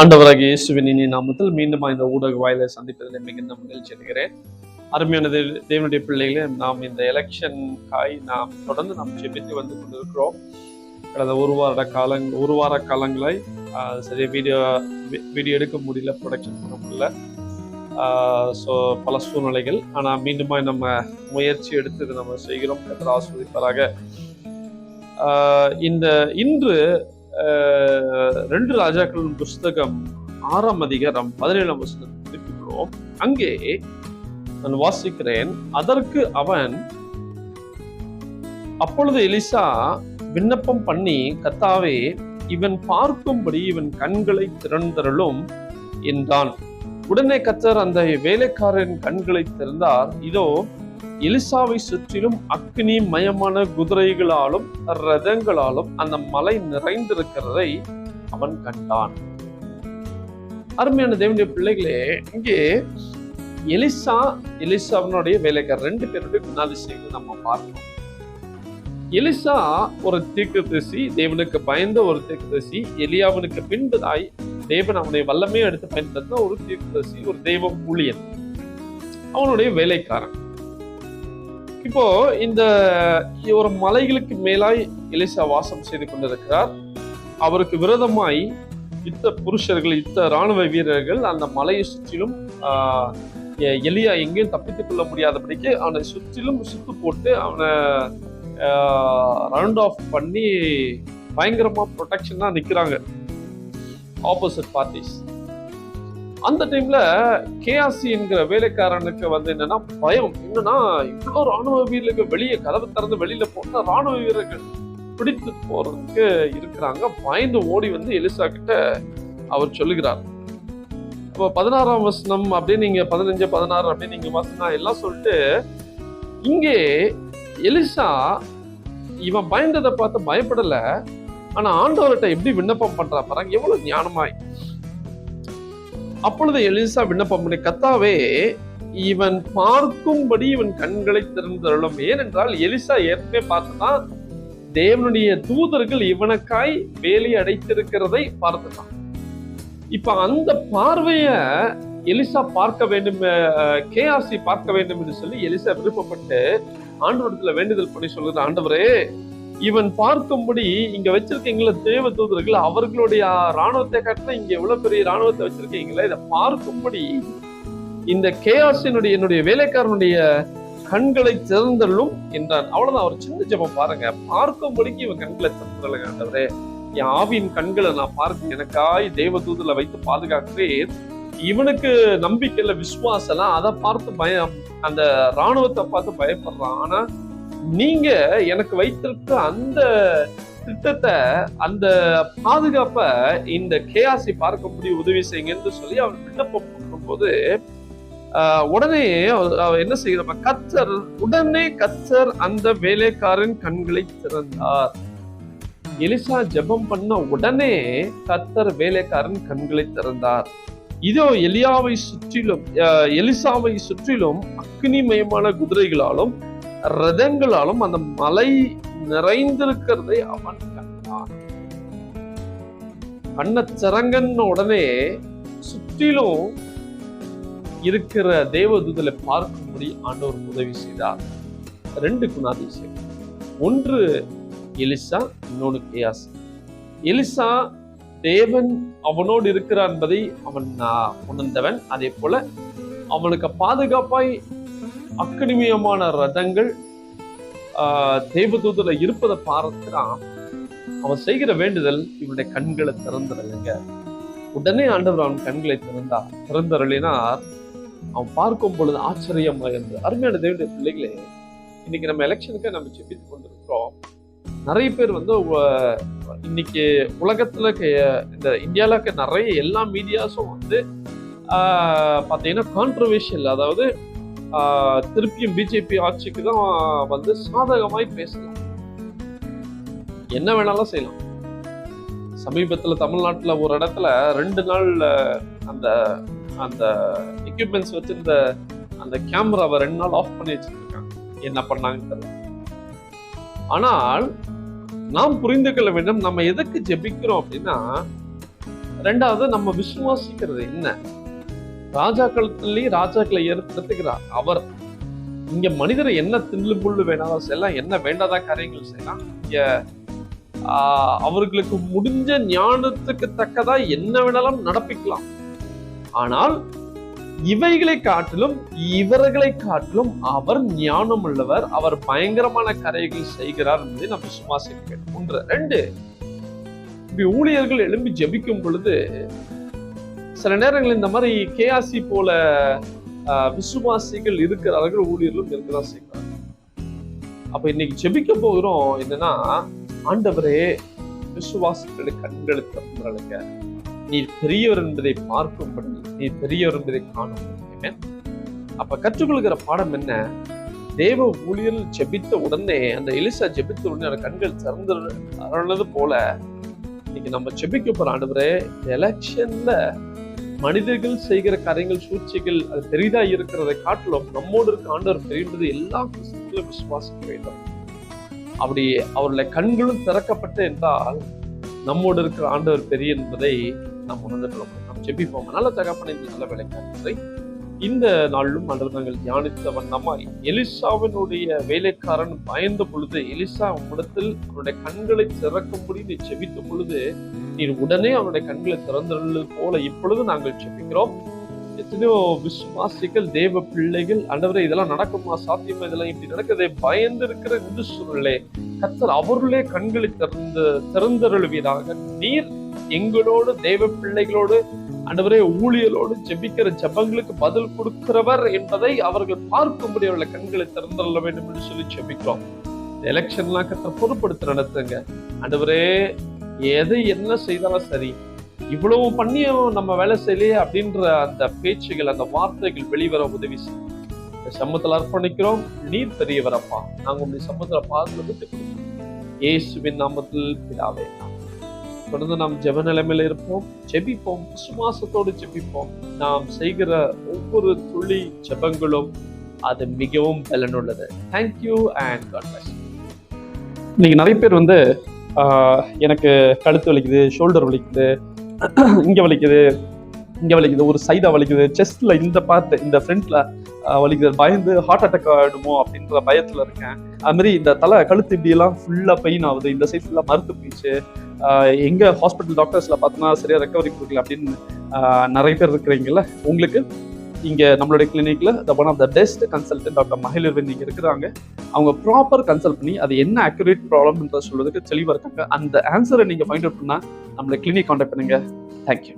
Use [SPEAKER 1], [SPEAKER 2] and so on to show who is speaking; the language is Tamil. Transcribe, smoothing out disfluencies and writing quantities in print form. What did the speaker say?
[SPEAKER 1] ஆண்டவராகிய இயேசுவின் இனிய நாமத்தில் மீண்டும் இந்த ஊடக வாயிலை சந்திப்பதில் மிகுந்த மகிழ்ச்சி அடைகிறேன். அருமையான தேவனுடைய பிள்ளைகளே, நாம் இந்த எலெக்ஷனுக்காய் நாம் தொடர்ந்து ஜெபித்து வந்து கொண்டிருக்கிறோம். கடந்த ஒரு வார காலங்களாய் சரியா வீடியோ எடுக்க முடியல, ப்ரொடக்ஷன் பண்ண முடியல. ஸோ பல சூழ்நிலைகள். ஆனால் மீண்டுமா நம்ம முயற்சி எடுத்து நம்ம செய்கிறோம். கர்த்தர் ஆசீர்வதிப்பாராக. இன்று 2 ராஜாக்களின் புஸ்தகம் 6ஆம் அதிகாரம் 17ஆம் வசனத்தை திருப்பிக்கிறோம். அங்கே நான் வாசிக்கிறேன். அதற்கு அவன், அப்பொழுது எலிசா விண்ணப்பம் பண்ணி, கர்த்தாவே, இவன் பார்க்கும்படி இவன் கண்களை திறந்தருளும் என்றான். உடனே கர்த்தர் அந்த வேலைக்காரன் கண்களை திறந்தார். இதோ, எலிசாவை சுற்றிலும் அக்னி மயமான குதிரைகளாலும் ரதங்களாலும் அந்த மலை நிறைந்திருக்கிறதை அவன் கண்டான். அருமையான தேவனுடைய பிள்ளைகளே, இங்கே எலிசாவினுடைய வேலைக்காரர் 2 பேருடைய குணாதிசயங்களை நம்ம பார்க்கணும். எலிசா ஒரு தீர்க்கதரிசி, தேவனுக்கு பயந்த ஒரு தீர்க்கதரிசி. எலியாவினுக்கு பின்பதாய் தேவன் அவனை வல்லமையை எடுத்து பயன்படுத்தின ஒரு தீர்க்கதரிசி, ஒரு தெய்வ ஊழியன், அவனுடைய வேலைக்காரன். இப்போ இந்த ஒரு மலைகளுக்கு மேலாய் எலிசா வாசம் செய்து கொண்டிருக்கிறார். அவருக்கு விரோதமாய் புருஷர்கள், ராணுவ வீரர்கள் அந்த மலையை சுற்றிலும் எலியா எங்கேயும் தப்பித்துக் கொள்ள முடியாதபடிக்கு அவனை சுற்றிலும் சுத்து போட்டு அவனை ரவுண்ட் ஆஃப் பண்ணி பயங்கரமா ப்ரொடெக்ஷனா நிக்கிறாங்க ஆப்போசிட் பார்ட்டிஸ். அந்த டைம்ல கேஆசி என்கிற வேலைக்காரனுக்கு என்னன்னா பயம். என்னன்னா, இவ்வளவு ராணுவ வீரர்கள் வெளியே கதவு திறந்து வெளியில போனா ராணுவ வீரர்கள் பிடித்து போறதுக்கு இருக்கிறாங்க. பயந்து ஓடி வந்து எலிசா கிட்ட அவர் சொல்லுகிறார். அப்ப 16ஆம் வசனம் அப்படின்னு நீங்க 15, 16 அப்படின்னு நீங்க வாசினா எல்லாம் சொல்லிட்டு, இங்கே எலிசா இவன் பயந்ததை பார்த்து பயப்படல. ஆனா ஆண்டவர்கிட்ட எப்படி விண்ணப்பம் பண்றா பாருங்க, எவ்வளவு ஞானமாய். அப்பொழுது எலிசா விண்ணப்பம் பண்ணி, கர்த்தாவே, இவன் பார்க்கும்படி இவன் கண்களை திறந்தருளும். ஏனென்றால் எலிசா ஏற்கனவே பார்த்துதான் தேவனுடைய தூதர்கள் இவனுக்காய் வேலி அடைத்திருக்கிறதை பார்த்துட்டான். இப்ப அந்த பார்வைய எலிசா பார்க்க வேண்டும், கேஆசி பார்க்க வேண்டும் என்று சொல்லி எலிசா விருப்பப்பட்டு ஆண்டவரிடத்துல வேண்டுதல் பண்ணி சொல்லுற, ஆண்டவரே, இவன் பார்க்கும்படி இங்க வச்சிருக்கீங்களா தேவ தூதர்கள், அவர்களுடைய ராணுவத்தை காட்டினா இங்க எவ்வளவு பெரிய ராணுவத்தை வச்சிருக்கீங்களா, இதை பார்க்கும்படி இந்த கேஆசினுடைய என்னுடைய வேலைக்காரனுடைய கண்களை திறந்தள்ளும் என்றான். அவ்வளவுதான். அவர் சின்ன ஜெபம் பாருங்க. பார்க்கும்படிக்கு இவன் கண்களை திறந்துடலங்க. ஆண்டவரே, என் ஆவியின் கண்களை நான் பார்க்க எனக்காய் தேவ தூதர்களை வைத்து பாதுகாக்கிறேன். இவனுக்கு நம்பிக்கையில விசுவாசம், அதை பார்த்து பயம், அந்த ராணுவத்தை பார்த்து பயப்படுறான். ஆனா நீங்க எனக்கு வைத்திருக்க அந்த திட்டத்தை, அந்த பாதுகாப்ப இந்த கேஆசி பார்க்கும்படி உதவி செய்யுங்க என்று சொல்லி அவன் விண்ணப்பம் பண்ணும்போது, உடனே என்ன செய்யற, உடனே கர்த்தர் அந்த வேலைக்காரன் கண்களை திறந்தார். எலிசா ஜெபம் பண்ண உடனே கர்த்தர் வேலைக்காரன் கண்களை திறந்தார். இதோ, எலிசாவை சுற்றிலும் அக்னிமயமான குதிரைகளாலும் ரதங்களாலும் அந்த மலை நிறைந்திருக்கிறதை அவன் கண்டான். கண்ணச்சரங்கன் உடனே சுற்றிலும் இருக்கிற தேவதூதலை பார்க்கும்படி ஆண்டவர் உதவி செய்தார். 2 குணாதிசயம். ஒன்று எலிசா, இன்னொன்று கேஆசி. எலிசா தேவன் அவனோடு இருக்கிறார் என்பதை அவன் உணர்ந்தவன். அதே போல அவனுக்கு பாதுகாப்பாய் அக்னிமயமான ரதங்கள் தேவதூதல இருப்பதை பார்க்கிறான். அவன் செய்கிற வேண்டுதல், இவனுடைய கண்களை திறந்துடலைங்க. உடனே ஆண்டவர் அவன் கண்களை திறந்தருளினார். அவன் பார்க்கும் பொழுது ஆச்சரியமா இருந்தது. அருமையான தேவனுடைய பிள்ளைகளே, இன்னைக்கு நம்ம எலெக்ஷனுக்கு நம்ம ஜெபித்துக் கொண்டிருக்கிறோம். நிறைய பேர் இன்னைக்கு உலகத்துல இந்த இந்தியாவுக்கு நிறைய எல்லா மீடியாஸும் பாத்தீங்கன்னா கான்ட்ரோவர்ஷியல், அதாவது திருப்பியும் பிஜேபி ஆட்சிக்கு தான் சாதகமாய் பேசலாம், என்ன வேணாலும் செய்யலாம். சமீபத்துல தமிழ்நாட்டுல ஒரு இடத்துல 2 நாள் அந்த அந்த எக்யூப்மெண்ட்ஸ் வச்சிருந்த அந்த கேமராவை 2 நாள் ஆஃப் பண்ணி வச்சிருக்காங்க. என்ன பண்ணாங்கன்னு தெரியல. ஆனால் நாம் புரிந்து கொள்ள வேண்டும், நம்ம எதுக்கு ஜெபிக்கிறோம் அப்படின்னா, ரெண்டாவது நம்ம விசுவாசிக்கிறது என்ன? ராஜாக்களத்திலேயே ராஜாக்களை ஏற்படுத்துகிறார் அவர். இங்க மனிதரை என்ன தில்லு புல்லு வேணாலும் செய்யலாம், என்ன வேண்டாத காரியங்கள் செய்யலாம். இங்க அவர்களுக்கு முடிஞ்ச ஞானத்துக்கு தக்கதா என்ன வேணாலும் நடப்பிக்கலாம். ஆனால் இவைகளை காட்டிலும் இவர்களை காட்டிலும் அவர் ஞானம் உள்ளவர், அவர் பயங்கரமான காரியங்கள் செய்கிறார் என்பதை நாம் விசுவாசிக்க வேண்டும். 1. 2, இப்படி ஊழியர்கள் எழும்பி ஜெபிக்கும் பொழுது சில நேரங்கள் இந்த மாதிரி கேஆசி போல விசுவாசிகள் இருக்கிறார்கள், ஊழியர்களும் இருக்கிறதா செய்கிறார்கள். அப்ப இன்னைக்கு ஜெபிக்க போகிறோம் என்னன்னா, ஆண்டவரே விசுவாசிகளுடைய கண்களை திறந்துருங்க, நீர் பெரியவர் என்பதை பார்க்கும்படி, நீர் பெரியவர் என்பதை காணும். அப்ப கற்றுக்கொள்கிற பாடம் என்ன? தேவ ஊழியர் ஜெபித்த உடனே, அந்த எலிசா ஜெபித்த உடனே அந்த கண்கள் திறந்தது போல இன்னைக்கு நம்ம ஜெபிக்க போற ஆண்டவரே, எலெக்ஷன்ல மனிதர்கள் செய்கிற காரியங்கள், சூழ்ச்சிகள் அது பெரிதா இருக்கிறதை காட்டிலும் நம்மோடு இருக்க ஆண்டவர் பெரியது எல்லா கிறிஸ்துவர்களும் விசுவாசிக்க வேண்டும். அப்படி அவருடைய கண்களும் திறக்கப்பட்டு என்றால் நம்மோடு இருக்கிற ஆண்டவர் பெரிய என்பதை நாம் உணர்ந்துள்ளோம். நாம் ஜெபிப்போம். நல்ல தகப்பனை, நல்ல வேலைக்காரரை இந்த நாளிலும் ஆண்டவர் நாங்கள் தியானித்த வண்ணமாய், எலிசாவினுடைய வேலைக்காரன் பயந்த பொழுது எலிசா உம்மிடத்தில் அவனுடைய கண்களை திறக்கும்படி நீ ஜெபித்த பொழுது நீர் உடனே அவனுடைய கண்களை திறந்தது போல இப்பொழுது நாங்கள் ஜெபிக்கிறோம். எத்தனையோ விசுவாசிகள், தேவ பிள்ளைகள், ஆண்டவரே இதெல்லாம் நடக்குமா, சாத்தியமா, இதெல்லாம் இப்படி நடக்குதே பயந்து இருக்கிற இந்த சூழலே கர்த்தர் அவர்களே கண்களை திறந்தருளுவீராக. நீர் எங்களோடு, தேவ பிள்ளைகளோடு, ஆண்டவரே ஊழியலோடு ஜெபிக்கிற ஜெபங்களுக்கு பதில் கொடுக்கிறவர் என்பதை அவர்கள் பார்க்கும்படி அவர்களை கண்களை திறந்தருள வேண்டும் என்று சொல்லி ஜெபிக்கிறோம். எலெக்ஷன்லாம் கர்த்தர் பொறுப்படுத்த நடத்துங்க ஆண்டவரே. எது என்ன செய்தாலும் சரி, இவ்வளவு பண்ணியும் நம்ம வேலை செய்யலையே அப்படின்ற அந்த பேச்சுகள், அந்த வார்த்தைகள் வெளிவர உதவி செய்யும். இந்த சமூகத்தில் அர்ப்பணிக்கிறோம். நீர் பெரியவரப்பா, நாங்க உங்களுடைய சமூகத்துல பாதுகாத்து விட்டு கொடுக்கிறோம். இயேசுவின் நாமத்தில் பிதாவே. தொடர்ந்து நாம் ஜெப நிலைமையில இருப்போம், ஜெபிப்போம், விசுவாசத்தோடு ஜெபிப்போம். நாம் செய்கிற ஒவ்வொரு துளி ஜெபங்களும் அது மிகவும் பலனுள்ளது. Thank you and God bless. இன்னைக்கு நிறைய பேர் எனக்கு கழுத்து வலிக்குது, ஷோல்டர் வலிக்குது, இங்க வலிக்குது, ஒரு சைடா வலிக்குது, செஸ்ட்ல இந்த பார்ட், இந்த ஃப்ரண்ட்ல வலிக்குது, பயந்து ஹார்ட் அட்டாக் ஆகிடுமோ அப்படின்ற பயத்துல இருக்கேன். அது மாதிரி இந்த கழுத்து இப்படி எல்லாம் ஃபுல்லா பெயின் ஆகுது, இந்த சைட் ஃபுல்லா மறுத்து போயிடுச்சு, எங்க ஹாஸ்பிட்டல் டாக்டர்ஸ்ல பார்த்தோன்னா சரியா ரெக்கவரி கொடுக்கல அப்படின்னு நிறைய பேர் இருக்கிறீங்கல்ல. உங்களுக்கு இங்க நம்மளுடைய கிளினிக்ல one of the best consultant doctor மஹிலர்வின் நீங்க இருக்கிறாங்க. அவங்க ப்ராப்பர் கன்சல்ட் பண்ணி அது என்ன அக்யூரேட் ப்ராப்ளம்ன்ற சொல்றதுக்கு தெளிவா இருக்காங்க. அந்த ஆன்சரை நீங்க ஃபைண்ட் அவுட் பண்ணா நம்மளோட கிளினிக் கான்டாக்ட் பண்ணுங்க. தேங்க்யூ.